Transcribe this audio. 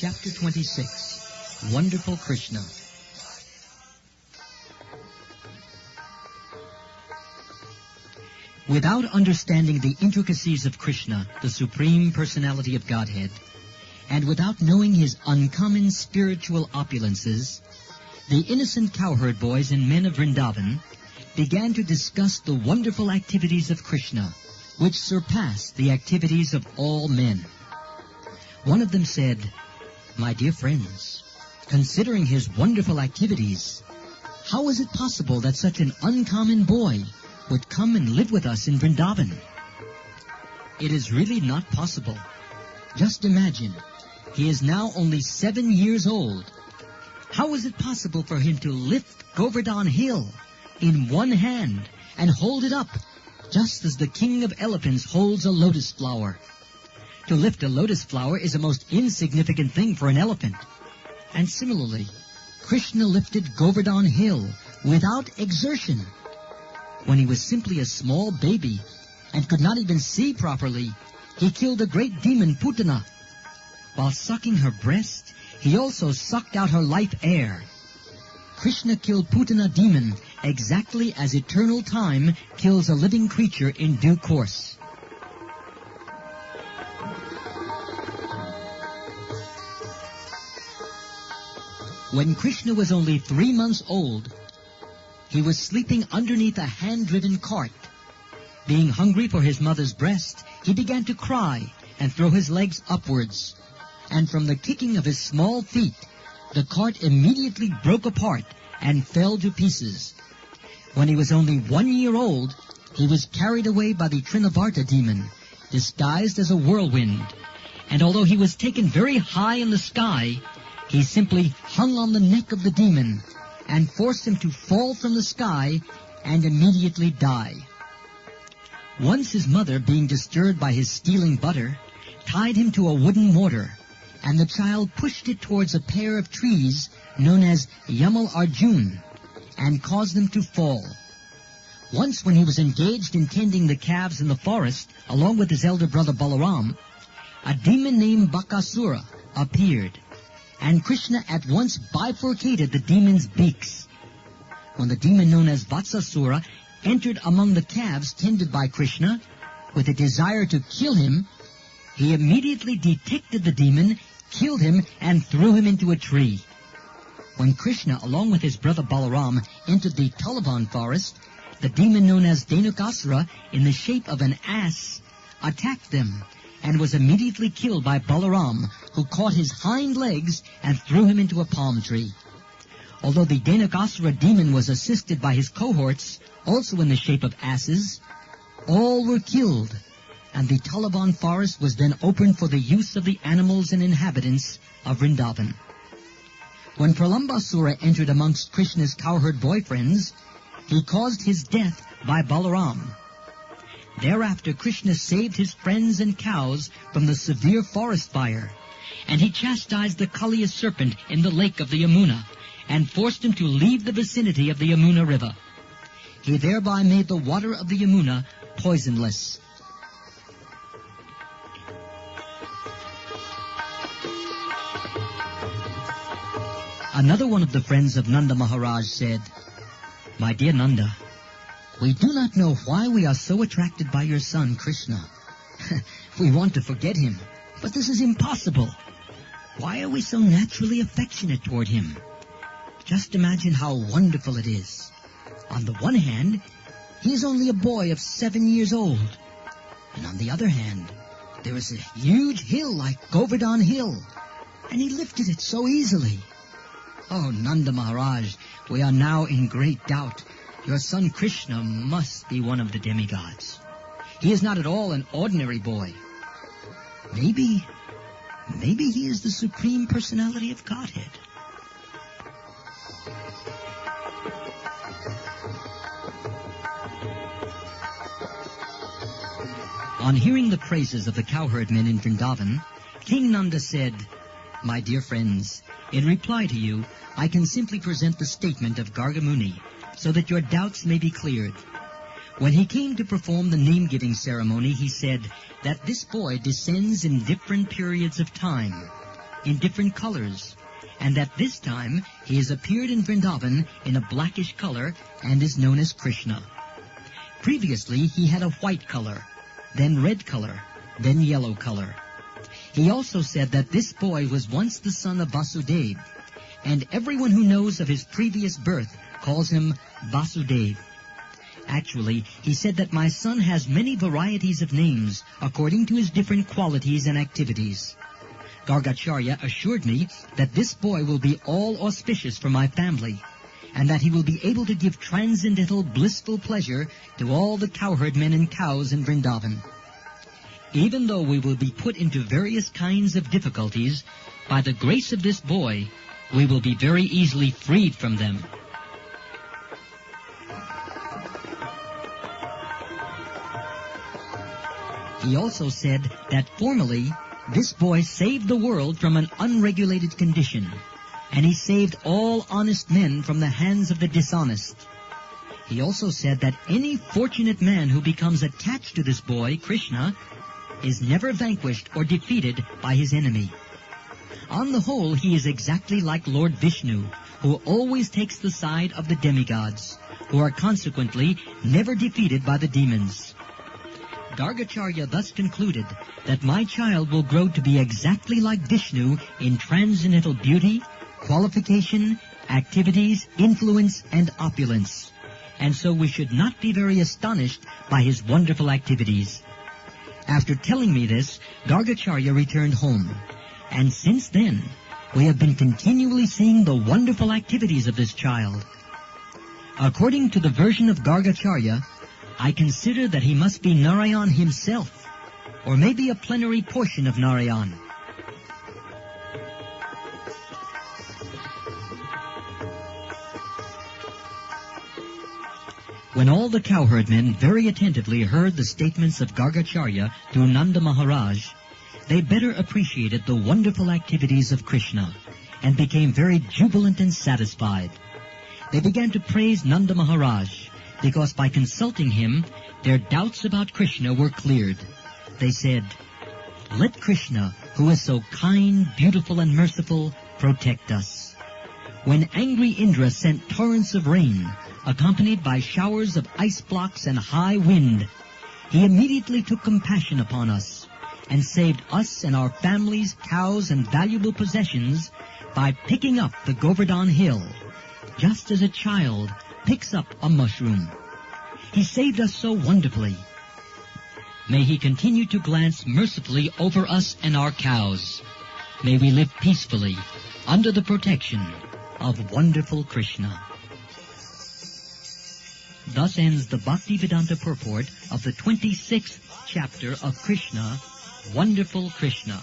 Chapter 26, Wonderful Krishna. Without understanding the intricacies of Krishna, the Supreme Personality of Godhead, and without knowing his uncommon spiritual opulences, the innocent cowherd boys and men of Vrindavan began to discuss the wonderful activities of Krishna, which surpass the activities of all men. One of them said, "My dear friends, considering his wonderful activities, how is it possible that such an uncommon boy would come and live with us in Vrindavan? It is really not possible. Just imagine, he is now only 7 years old. How is it possible for him to lift Govardhan Hill in one hand and hold it up, just as the king of elephants holds a lotus flower? To lift a lotus flower is a most insignificant thing for an elephant. And similarly, Krishna lifted Govardhan Hill without exertion. When he was simply a small baby and could not even see properly, he killed a great demon, Putana. While sucking her breast, he also sucked out her life air. Krishna killed Putana demon exactly as eternal time kills a living creature in due course." When Krishna was only 3 months old, he was sleeping underneath a hand-driven cart. Being hungry for his mother's breast, he began to cry and throw his legs upwards. And from the kicking of his small feet, the cart immediately broke apart and fell to pieces. When he was only 1 year old, he was carried away by the Trinavarta demon, disguised as a whirlwind. And although he was taken very high in the sky, he simply hung on the neck of the demon and forced him to fall from the sky and immediately die. Once his mother, being disturbed by his stealing butter, tied him to a wooden mortar, and the child pushed it towards a pair of trees known as Yamal Arjun, and caused them to fall. Once when he was engaged in tending the calves in the forest, along with his elder brother Balaram, a demon named Bakasura appeared, and Krishna at once bifurcated the demon's beaks. When the demon known as Vatsasura entered among the calves tended by Krishna with a desire to kill him, he immediately detected the demon, killed him, and threw him into a tree. When Krishna, along with his brother Balaram, entered the Talavan forest, the demon known as Dhenukasura, in the shape of an ass, attacked them and was immediately killed by Balaram, who caught his hind legs and threw him into a palm tree. Although the Dhenukasura demon was assisted by his cohorts, also in the shape of asses, all were killed, and the Talavan forest was then opened for the use of the animals and inhabitants of Vrindavan. When Pralambasura entered amongst Krishna's cowherd boyfriends, he caused his death by Balaram. Thereafter Krishna saved his friends and cows from the severe forest fire, and he chastised the Kaliya serpent in the lake of the Yamuna, and forced him to leave the vicinity of the Yamuna river. He thereby made the water of the Yamuna poisonless. Another one of the friends of Nanda Maharaj said, "My dear Nanda, we do not know why we are so attracted by your son, Krishna. We want to forget him, but this is impossible. Why are we so naturally affectionate toward him? Just imagine how wonderful it is. On the one hand, he is only a boy of 7 years old. And on the other hand, there is a huge hill like Govardhan Hill, and he lifted it so easily. Oh, Nanda Maharaj, we are now in great doubt. Your son Krishna must be one of the demigods. He is not at all an ordinary boy. Maybe he is the Supreme Personality of Godhead." On hearing the praises of the cowherd men in Vrindavan, King Nanda said, "My dear friends, in reply to you, I can simply present the statement of Gargamuni, so that your doubts may be cleared. When he came to perform the name-giving ceremony, he said that this boy descends in different periods of time. in different colors, and that this time he has appeared in Vrindavan in a blackish color and is known as Krishna. Previously, he had a white color, then red color, then yellow color. He also said that this boy was once the son of Vasudeva, and everyone who knows of his previous birth calls him Vasudeva. Actually, he said that my son has many varieties of names according to his different qualities and activities. Gargacharya assured me that this boy will be all auspicious for my family, and that he will be able to give transcendental blissful pleasure to all the cowherd men and cows in Vrindavan. Even though we will be put into various kinds of difficulties, by the grace of this boy, we will be very easily freed from them. He also said that formerly, this boy saved the world from an unregulated condition, and he saved all honest men from the hands of the dishonest. He also said that any fortunate man who becomes attached to this boy, Krishna, is never vanquished or defeated by his enemy. On the whole, he is exactly like Lord Vishnu, who always takes the side of the demigods, who are consequently never defeated by the demons. Gargacharya thus concluded that my child will grow to be exactly like Vishnu in transcendental beauty, qualification, activities, influence, and opulence, and so we should not be very astonished by his wonderful activities. After telling me this, Gargacharya returned home, and since then, we have been continually seeing the wonderful activities of this child. According to the version of Gargacharya, I consider that he must be Narayan himself, or maybe a plenary portion of Narayan. When all the cowherd men very attentively heard the statements of Gargacharya to Nanda Maharaj, they better appreciated the wonderful activities of Krishna and became very jubilant and satisfied. They began to praise Nanda Maharaj, because by consulting him, their doubts about Krishna were cleared. They said, "Let Krishna, who is so kind, beautiful, and merciful, protect us." When angry Indra sent torrents of rain, accompanied by showers of ice blocks and high wind, he immediately took compassion upon us and saved us and our families, cows, and valuable possessions by picking up the Govardhan hill, just as a child picks up a mushroom. He saved us so wonderfully. May he continue to glance mercifully over us and our cows. May we live peacefully under the protection of wonderful Krishna. Thus ends the Bhaktivedanta purport of the 26th chapter of Krishna, Wonderful Krishna.